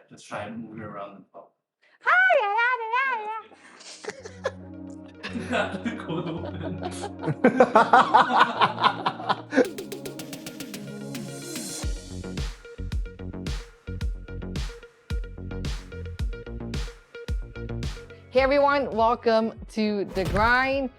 Just try and move it around the top. Cold open. Hey everyone, welcome to The Grind.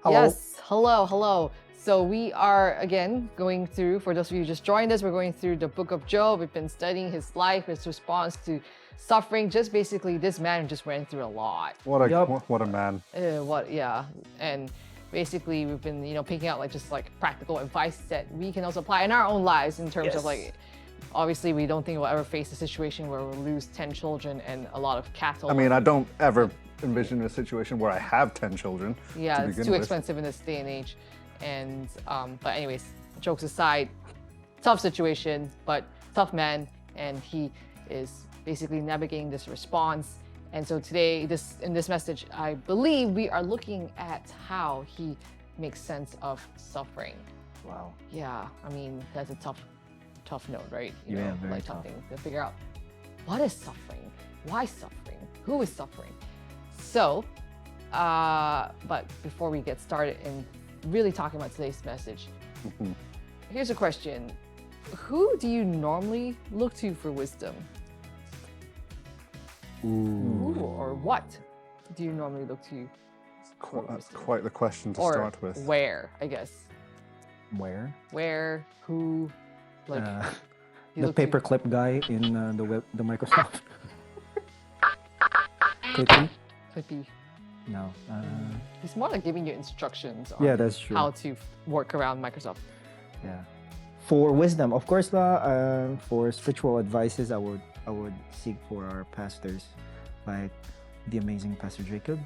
Hello. Yes, hello. So we are again going through, for those of you who just joined us, we're going through the book of Job. We've been studying his life, his response to suffering. Just basically, this man just went through a lot. What a man. And basically we've been, picking out just practical advice that we can also apply in our own lives in terms of obviously we don't think we'll ever face a situation where we'll lose 10 children and a lot of cattle. I mean, I don't ever envision a situation where I have 10 children. Yeah, it's too expensive in this day and age. And but anyways, jokes aside, tough situation, but tough man, and he is basically navigating this response. And so today, in this message, I believe we are looking at how he makes sense of suffering. Wow. Yeah, I mean, that's a tough note, right? Very tough. Something to figure out what is suffering, why suffering, who is suffering. So, but before we get started and really talking about today's message, here's a question. Who do you normally look to for wisdom? Ooh. Or what do you normally look to for That's wisdom? quite the question to Or start with. where, I guess. Where? Where, who, you The look to- paperclip guy in the Microsoft. Clippy? Clippy. No. He's more like giving you instructions on Yeah, that's true. how to work around Microsoft. Yeah. For wisdom, of course, for spiritual advices, I would seek for our pastors, like the amazing Pastor Jacob.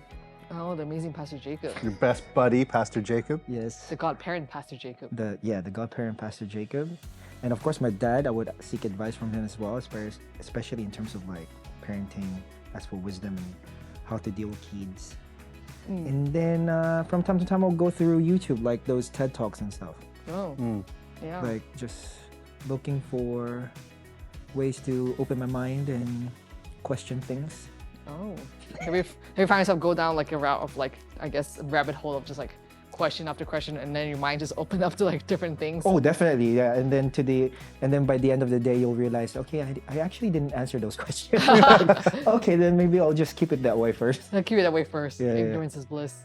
Oh, the amazing Pastor Jacob. Your best buddy, Pastor Jacob. Yes. The godparent Pastor Jacob. The godparent Pastor Jacob, and of course my dad. I would seek advice from him as well, especially in terms of parenting, as for wisdom and how to deal with kids. And then from time to time I'll go through YouTube, like those TED Talks and stuff. Oh, yeah. Like just looking for ways to open my mind and question things. Oh. Have you find yourself go down a route of I guess a rabbit hole of just question after question, and then your mind just opened up to different things? Oh, definitely, yeah. And then by the end of the day, you'll realize, okay, I actually didn't answer those questions. Okay, then maybe I'll just keep it that way first. Keep it that way first. Yeah, yeah. Ignorance is bliss.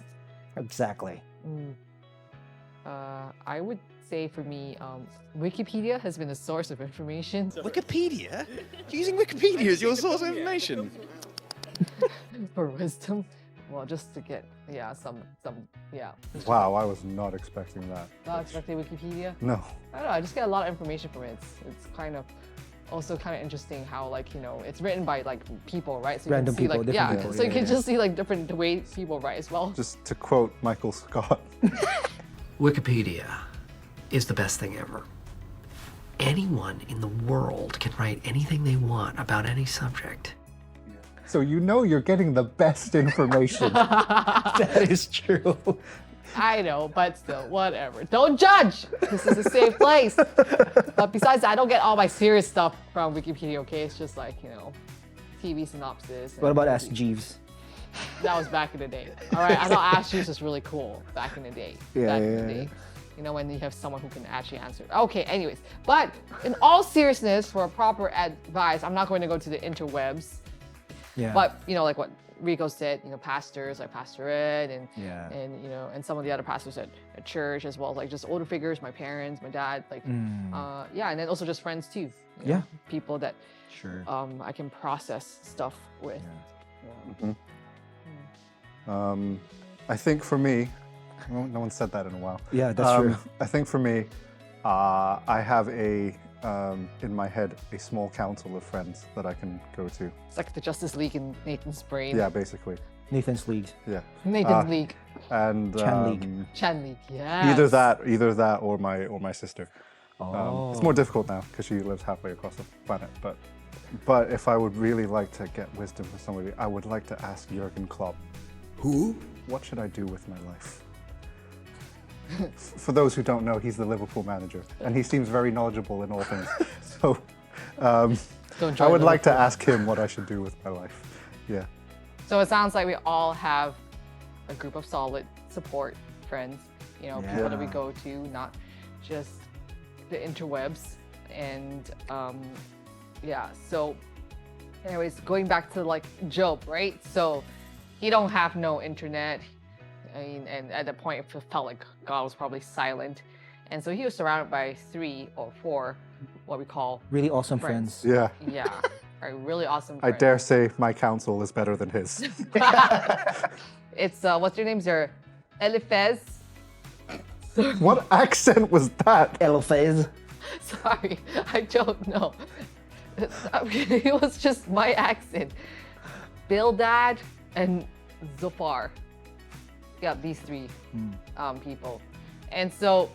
Exactly. I would say for me, Wikipedia has been a source of information. Wikipedia? Using Wikipedia as your source of information? For wisdom. Well, just to get some. Wow, I was not expecting that. Not expecting Wikipedia. No. I don't know. I just get a lot of information from it. It's kind of also kind of interesting how it's written by people, right? So you Random can see, people, different people, So you yeah, can yeah. just see different the way people write as well. Just to quote Michael Scott. Wikipedia is the best thing ever. Anyone in the world can write anything they want about any subject. So you're getting the best information. That is true. I know, but still, whatever. Don't judge. This is a safe place. But besides that, I don't get all my serious stuff from Wikipedia. Okay, it's just TV synopsis. and What about Ask movies. Jeeves? That was back in the day. All right, I know Ask Jeeves was really cool back in the day. Back in the day. When you have someone who can actually answer. Okay, anyways. But in all seriousness, for proper advice, I'm not going to go to the interwebs. Yeah. But, like what Rico said, pastors like Pastor Ed and, Yeah. and some of the other pastors at church as well, just older figures, my parents, my dad, and then also just friends too. Yeah. People that Sure. I can process stuff with. Yeah. I think for me, no one said that in a while. Yeah, that's true. I think for me, I have in my head a small council of friends that I can go to. It's like the Justice League in Nathan's brain. Yeah, basically. Nathan's League. Yeah. Nathan's League. And Chan League. Chan League, yeah. Either that or my sister. Oh. It's more difficult now because she lives halfway across the planet. But if I would really like to get wisdom from somebody, I would like to ask Jurgen Klopp. Who? What should I do with my life? For those who don't know, he's the Liverpool manager, and he seems very knowledgeable in all things. So Don't I join would like to Liverpool. ask him what I should do with my life. Yeah. So it sounds like we all have a group of solid support friends, you know, people that we Yeah. go to, not just the interwebs. And yeah, so anyways, going back to like Job, right? So he don't have no internet. I mean, and at that point it felt like God was probably silent. And so he was surrounded by 3 or 4 what we call Really awesome friends. friends. Yeah. Yeah, right, really awesome I friends. dare say my counsel is better than his. It's what's your names are Eliphaz. What accent was that? Eliphaz. Sorry, I don't know. It was just my accent. Bildad and Zophar. Yeah, these 3 people. And so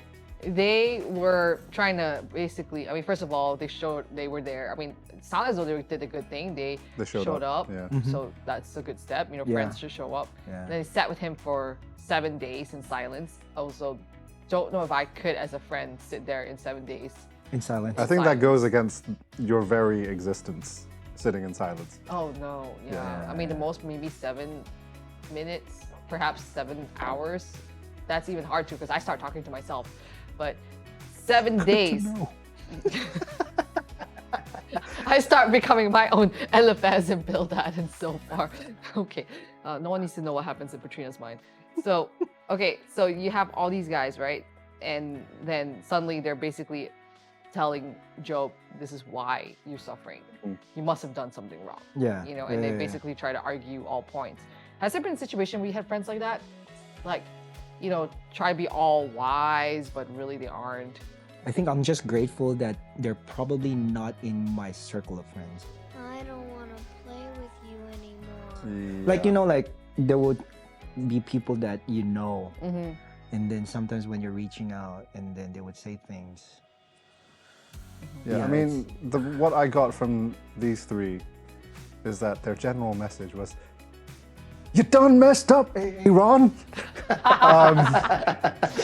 they were trying to basically, I mean, first of all, they were there. I mean, it sounded as though they did a good thing. They showed up. Yeah. So that's a good step. You know, Yeah. friends should show up. Yeah. Then they sat with him for 7 days in silence. Also, don't know if I could, as a friend, sit there in 7 days. In silence. I think that Silence. goes against your very existence, sitting in silence. Oh no, yeah. Yeah. I mean, the most maybe 7 minutes, perhaps 7 hours. That's even hard to because I start talking to myself. But 7 days, I start becoming my own Eliphaz and Bildad and so far. Okay, no one needs to know what happens in Petrina's mind. So, okay, so you have all these guys, right? And then suddenly they're basically telling Job, this is why you're suffering. You must have done something wrong. Yeah. You know, and they basically try to argue all points. Has there been a situation where you had friends like that? Like, you know, try to be all wise, but really they aren't. I think I'm just grateful that they're probably not in my circle of friends. I don't want to play with you anymore. Like, you know, like there would be people that you know, Mm-hmm. and then sometimes when you're reaching out, and then they would say things. Yeah, Yeah, I mean, what I got from these 3 is that their general message was, "You done messed up, Aaron."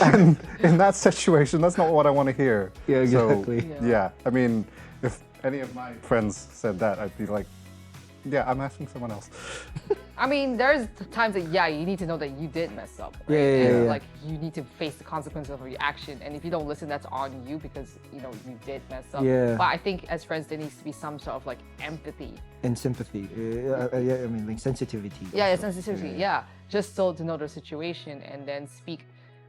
And in that situation, that's not what I want to hear. Yeah, So, exactly. yeah, I mean, if any of my friends said that, I'd be like, yeah, I'm asking someone else. I mean, there's times that, yeah, you need to know that you did mess up. Right? Yeah, yeah, And, yeah. like, you need to face the consequences of your action. And if you don't listen, that's on you because, you know, you did mess up. Yeah. But I think as friends, there needs to be some sort of like empathy. And sympathy. Yeah, I mean, like sensitivity. Yeah, also. sensitivity. Yeah. Just so to know the situation and then speak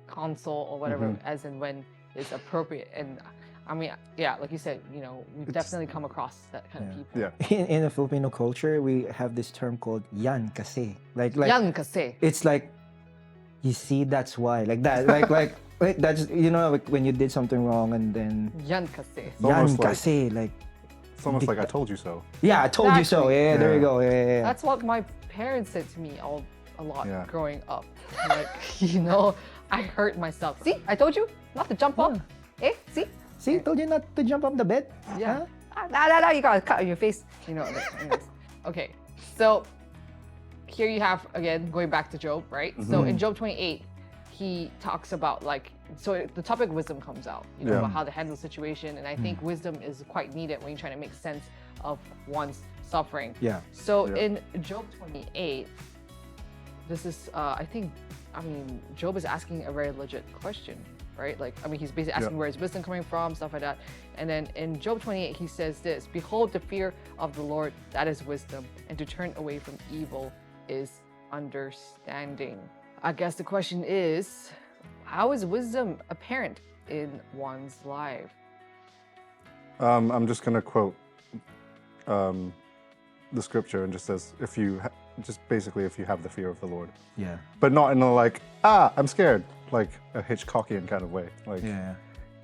counsel or whatever Mm-hmm. as and when is appropriate. And I mean, yeah, like you said, you know, we've definitely come across that kind of people. Yeah. In the Filipino culture, we have this term called yan kasi. Like Yan kasi. it's like, you see, that's why. Like that. like that's, you know, like when you did something wrong and then Yan kasi. It's yan almost like- kasi. Like, It's almost like I told you so. yeah, I told you so. Exactly. Yeah, there you Yeah. go. Yeah. That's what my parents said to me a lot Yeah. growing up. Like, you know, I hurt myself. See, I told you not to jump up. Eh, see? See, told you not to jump off the bed. Yeah. No, you got a cut on your face. You know, anyways. Okay, so here you have, again, going back to Job, right? So in Job 28, he talks about like, so the topic of wisdom comes out, you know, Yeah. about how to handle the situation. And I think wisdom is quite needed when you're trying to make sense of one's suffering. Yeah. So Yeah. in Job 28, this is, I mean, Job is asking a very legit question, right? Like, I mean, he's basically asking where is wisdom coming from, stuff like that. And then in Job 28, he says this, "Behold, the fear of the Lord, that is wisdom, and to turn away from evil is understanding." I guess the question is, how is wisdom apparent in one's life? I'm just going to quote the scripture and just says, if you have the fear of the Lord. Yeah. But not in a like, I'm scared, like a Hitchcockian kind of way. Like, Yeah.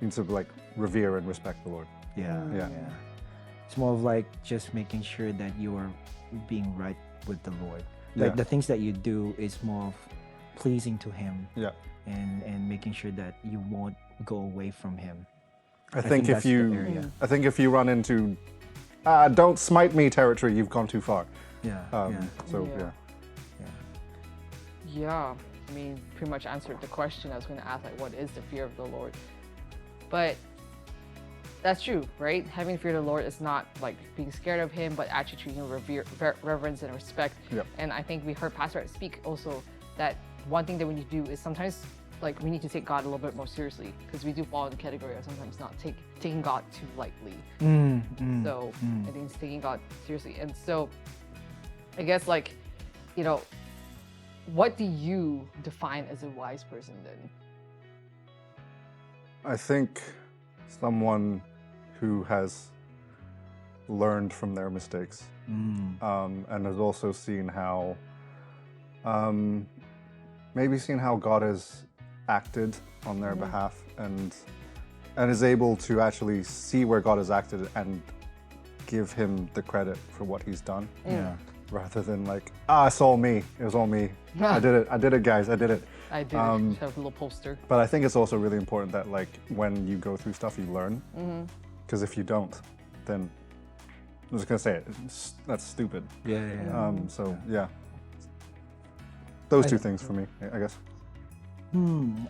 you need to like revere and respect the Lord. Yeah. Yeah. It's more of like just making sure that you are being right with the Lord. Like Yeah. the things that you do is more of pleasing to Him Yeah. and making sure that you won't go away from Him. I think that's if the you, area. I think if you run into, don't smite me territory, you've gone too far. Yeah. So Yeah. yeah. Yeah, I mean, pretty much answered the question I was going to ask, like, what is the fear of the Lord? But that's true, right? Having fear of the Lord is not like being scared of Him, but actually treating Him with reverence and respect. Yep. And I think we heard Pastor Ed speak also that one thing that we need to do is sometimes like we need to take God a little bit more seriously because we do fall in the category of sometimes not taking God too lightly. So I think it's taking God seriously. And so I guess like, you know, what do you define as a wise person then? I think someone who has learned from their mistakes and has also seen how, maybe seen how God has acted on their behalf and is able to actually see where God has acted and give Him the credit for what He's done. Yeah. Rather than like, it's all me. It was all me. I did it, guys. I did it. I did have a little poster. But I think it's also really important that like when you go through stuff, you learn. Because if you don't, then I'm just gonna say it. That's stupid. Yeah. So yeah, those two things for me, I guess.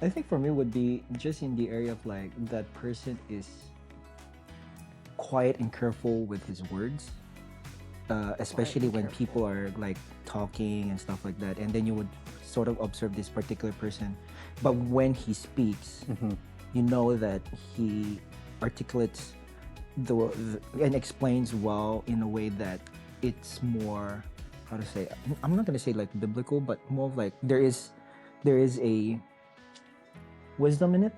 I think for me would be just in the area of like that person is quiet and careful with his words, especially when people are like talking and stuff like that, and then you would sort of observe this particular person, but when he speaks, you know that he articulates and explains well in a way that it's more, how to say, I'm not gonna say like biblical, but more of like there is a wisdom in it.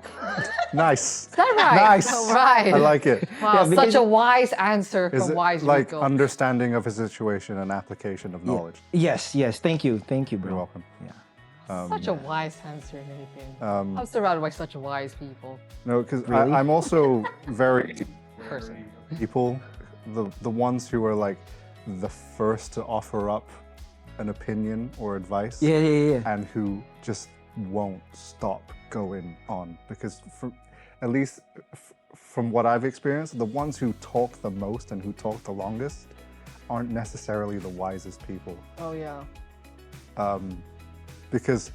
Nice. Is that right? Nice. All right. I like it. Wow, Yeah, because- such a wise answer Is from it Wise like Rico. understanding of his situation and application of knowledge? Yes. Thank you, bro. You're welcome. Yeah. Such a wise answer, Nathan. I'm surrounded by such wise people. No, because Really? I'm also very Person. people, the ones who are like the first to offer up an opinion or advice. Yeah. And who just won't stop going on, because at least from what I've experienced, the ones who talk the most and who talk the longest aren't necessarily the wisest people. Oh yeah. Because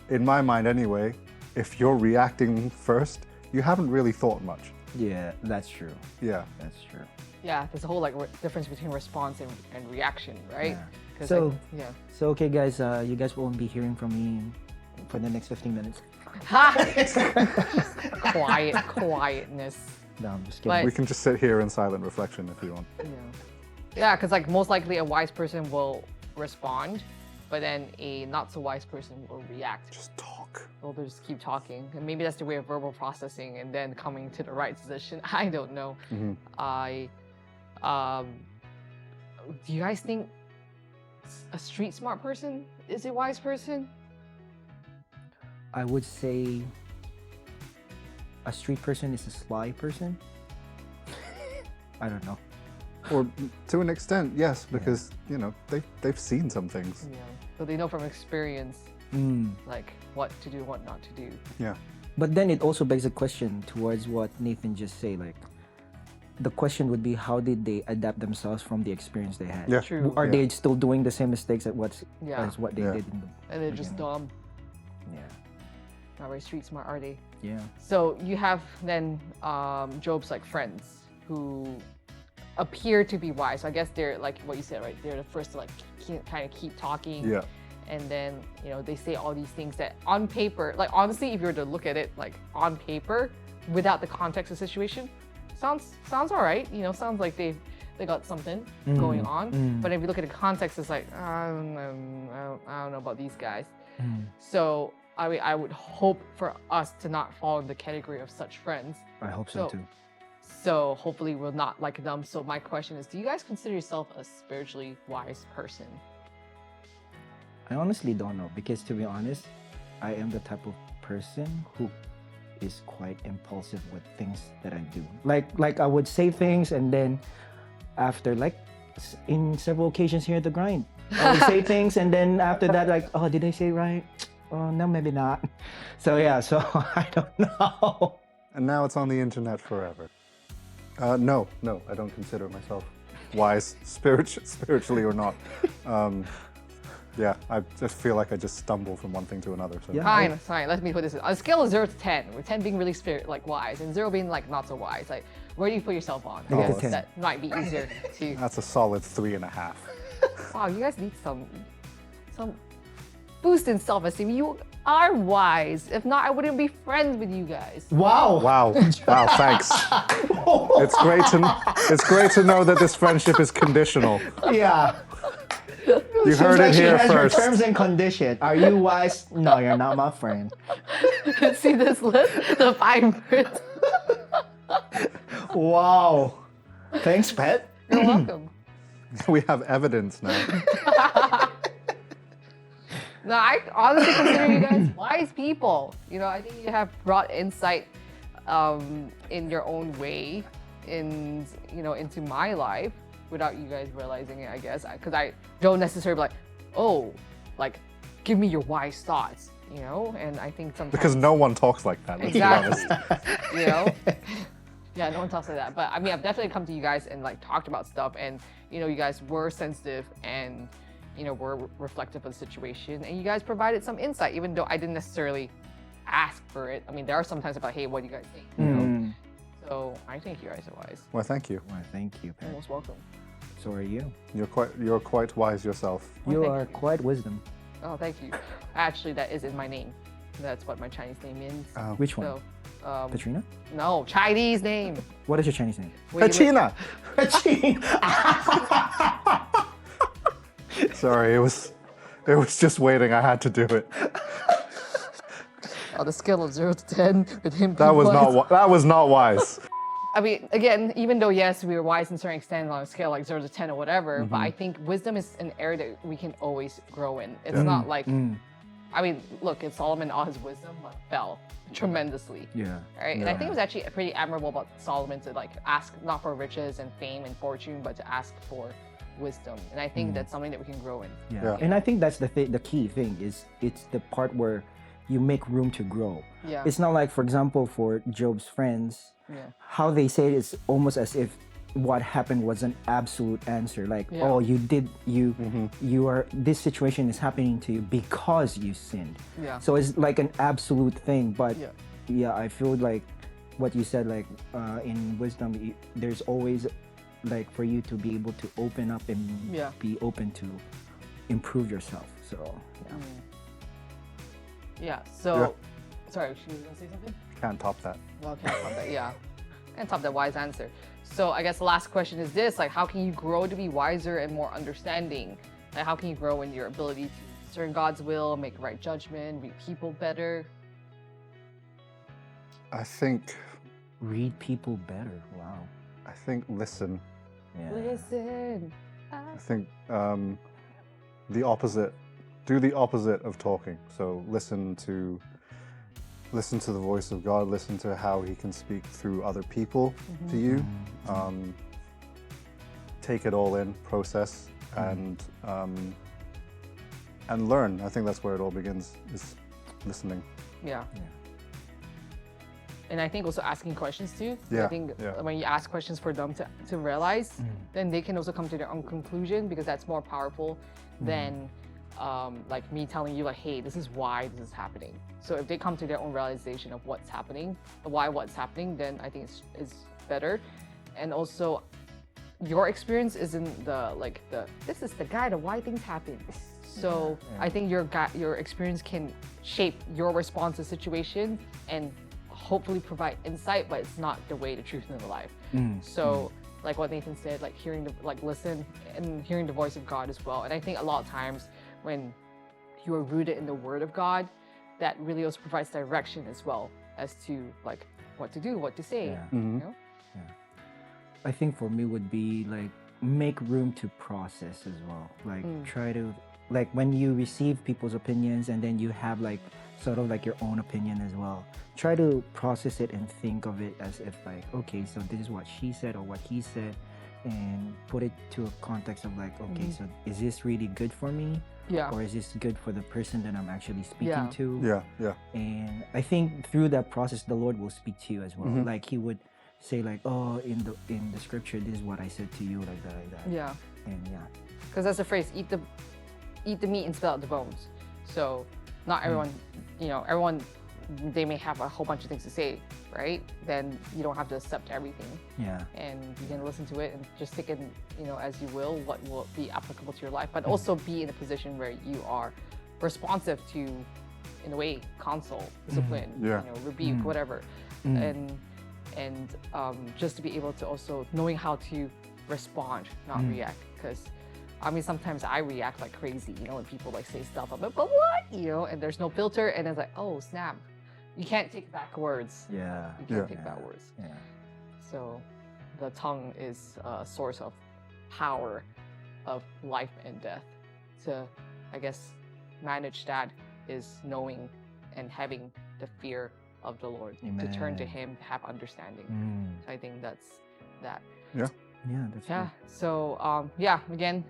in my mind anyway, if you're reacting first, you haven't really thought much. Yeah, that's true. Yeah. That's true. Yeah, there's a whole like difference between response and reaction, right? Yeah. 'Cause, So- like, yeah. So okay, guys, you guys won't be hearing from me for the next 15 minutes. Quietness. No, I'm just But- kidding. We can just sit here in silent reflection if you want. Yeah, because like most likely a wise person will respond, but then a not so wise person will react. Just talk. They'll just keep talking, and maybe that's the way of verbal processing, and then coming to the right position. I don't know. Do you guys think a street smart person is a wise person? I would say a street person is a sly person. I don't know. Or to an extent, yes, because you know they've seen some things. Yeah. So they know from experience, like what to do, what not to do. Yeah. But then it also begs a question towards what Nathan just said. Like, the question would be, how did they adapt themselves from the experience they had? Yeah. True. Are Yeah. they still doing the same mistakes as what they Yeah. did in the And they're just beginning? dumb, Yeah. not very street smart, are they? Yeah. So you have then Job's like friends who appear to be wise. So I guess they're like what you said, right? They're the first to like kind of keep talking. Yeah. And then, you know, they say all these things that on paper, like honestly, if you were to look at it like on paper without the context of the situation, sounds all right. You know, sounds like they got something going on. But if you look at the context, it's like, I don't know about these guys. So I mean, I would hope for us to not fall in the category of such friends. I hope so So- too. So hopefully we're not like them. So my question is, do you guys consider yourself a spiritually wise person? I honestly don't know, because to be honest, I am the type of person who is quite impulsive with things that I do. Like I would say things, and then after, like in several occasions here at the grind, I would say things, and then after that, like, oh, did I say right? Oh, no, maybe not. So yeah, so I don't know. And now it's on the internet forever. No, I don't consider myself wise, spiritually or not. Yeah, I just feel like I just stumble from one thing to another. So. Yeah. Fine. Let me put this on a scale of 0 to 10, with 10 being really wise and 0 being like not so wise. Like, where do you put yourself on? Negative Because 10. that might be easier to. That's a solid 3.5. Wow, you guys need some boost in self-esteem. You are wise. If not, I wouldn't be friends with you guys. Wow. Wow, wow, thanks. It's great to know that this friendship is conditional. Yeah. You heard it Seems like here she has first. Her terms and condition. Are you wise? No, you're not my friend. See this list? The 5 words. Wow. Thanks, Pet. You're welcome. We have evidence now. No, I honestly consider you guys wise people. You know, I think you have brought insight in your own way into my life without you guys realizing it, I guess. Because I don't necessarily be like, oh, like, give me your wise thoughts, you know? And I think sometimes... Because no one talks like that, let's be honest. Exactly. You know? Yeah, no one talks like that. But I mean, I've definitely come to you guys and like talked about stuff, and you guys were sensitive and were reflective of the situation, and you guys provided some insight, even though I didn't necessarily ask for it. I mean, there are sometimes about, hey, what do you guys think? You know? So I think you guys are wise. Well, thank you. Well, thank you, You're Pet. most welcome. So are you. You're quite wise yourself. You thank are you. quite wisdom. Oh, thank you. Actually, that is in my name. That's what my Chinese name means. Which one? So, Petrina? no, Chinese name. What is your Chinese name? Petrina! Petrina. Sorry, it was just waiting. I had to do it. On the scale of 0 to 10, with him That being was wise. that was not wise. I mean, again, even though yes, we were wise in a certain extent on a scale like 0 to 10 or whatever, but I think wisdom is an area that we can always grow in. It's not like, I mean, look, in Solomon, all his wisdom fell tremendously. Yeah. Right? And I think it was actually pretty admirable about Solomon to like ask not for riches and fame and fortune, but to ask for wisdom. And I think that's something that we can grow in. Yeah. And I think that's the key thing is it's the part where you make room to grow. Yeah. It's not like, for example, for Job's friends, Yeah. how they say it is almost as if what happened was an absolute answer. Like, Yeah. oh, you are, this situation is happening to you because you sinned. Yeah. So it's like an absolute thing. But Yeah. yeah, I feel like what you said, like in wisdom, there's always like for you to be able to open up and Yeah. be open to improve yourself. So yeah. Yeah. So, sorry, she was gonna say something? Can't top that. Well, can't top that. Yeah. Can't top that wise answer. So I guess the last question is this: like, how can you grow to be wiser and more understanding? Like, how can you grow in your ability to discern God's will, make right judgment, read people better? I think Read people better. Wow. listen. Yeah. Listen. I think the opposite. Do the opposite of talking. So listen to the voice of God. Listen to how He can speak through other people to you. Take it all in, process, and learn. I think that's where it all begins. Is listening. Yeah. Yeah. And I think also asking questions too. Yeah, I think yeah. when you ask questions for them to realize, then they can also come to their own conclusion, because that's more powerful than like me telling you like, hey, this is why this is happening. So if they come to their own realization of what's happening, what's happening, then I think it's better. And also, your experience isn't this is the guide of why things happen. So I think your experience can shape your response to situation and hopefully provide insight, but it's not the way, the truth, and the life. So like what Nathan said, like listen and hearing the voice of God as well. And I think a lot of times when you are rooted in the Word of God, that really also provides direction as well as to like what to do, what to say. Yeah. You know? I think for me would be like make room to process as well. Like try to, like when you receive people's opinions and then you have like sort of like your own opinion as well. Try to process it and think of it as if like, okay, so this is what she said or what he said, and put it to a context of like, okay, so is this really good for me? Yeah. Or is this good for the person that I'm actually speaking Yeah. to? Yeah, yeah. And I think through that process, the Lord will speak to you as well. Like He would say like, oh, in the scripture, this is what I said to you, like that. Yeah. And yeah. Because that's the phrase, eat eat the meat and spill out the bones. So not everyone, everyone, they may have a whole bunch of things to say, right? Then you don't have to accept everything, Yeah. and you can listen to it and just take it, as you will, what will be applicable to your life, but also be in a position where you are responsive to, in a way, counsel, discipline, Yeah. rebuke, whatever, and just to be able to also knowing how to respond, not react, because I mean, sometimes I react like crazy, when people like say stuff, I'm like, but what? And there's no filter, and it's like, oh, snap. You can't take back words. Yeah. You can't Yeah. take back words. Yeah. So the tongue is a source of power of life and death. To, I guess, manage that is knowing and having the fear of the Lord. To turn to Amen. Him, to have understanding. So I think that's that. Yeah, that's Yeah. good. So again,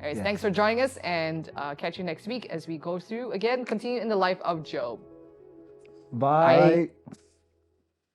anyways, Yeah. thanks for joining us, and catch you next week as we go through again, continue in the life of Job. Bye. Bye.